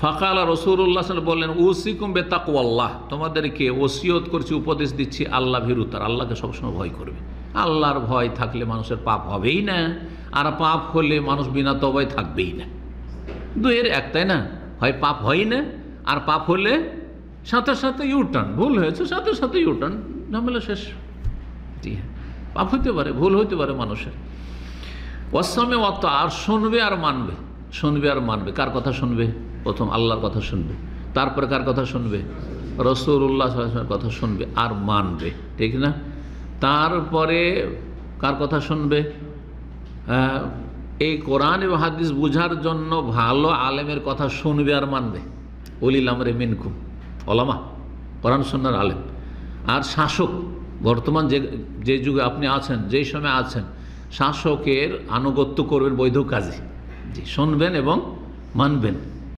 ফাকালা রাসূলুল্লাহ সাল্লাল্লাহু আলাইহি ওয়াসাল্লাম বললেন, উসিকুম বিতাকওয়াল্লাহ, তোমাদেরকে ওসিয়ত করছি, উপদেশ দিচ্ছি আল্লাহ ভীরুতার, আল্লাহকে সবসময় ভয় করবে। আল্লাহর ভয় থাকলে মানুষের পাপ হবেই না, আর পাপ হলে মানুষ বিনা তওবায় থাকবেই না। দুয়ের এক, তাই না? হয় পাপ হয় না, আর পাপ হলে সাথে সাথে ইউটার্ন, ভুল হয়েছে সাথে সাথে ইউটার্ন, ঝামেলা শেষ। জি হ্যাঁ, পাপ হইতে পারে, ভুল হইতে পারে মানুষের। ওয়াসামে ওয়াত, আর শুনবে আর মানবে, শুনবে আর মানবে। কার কথা শুনবে? প্রথম আল্লাহর কথা শুনবে, তারপরে কার কথা শুনবে? রাসূলুল্লাহ সাল্লাল্লাহু আলাইহি ওয়াসাল্লামের কথা শুনবে আর মানবে, ঠিক না? তারপরে কার কথা শুনবে? এই কোরআন এবং হাদিস বোঝার জন্য ভালো আলেমের কথা শুনবে আর মানবে। উলিল আমরি মিনকুম, ওলামা, কোরআন সুন্নাহর আলেম। আর শাসক, বর্তমান যে যুগে আপনি আছেন, যেই সময় আছেন, শাসকের আনুগত্য করবেন বৈধ কাজে। জি, শুনবেন এবং মানবেন।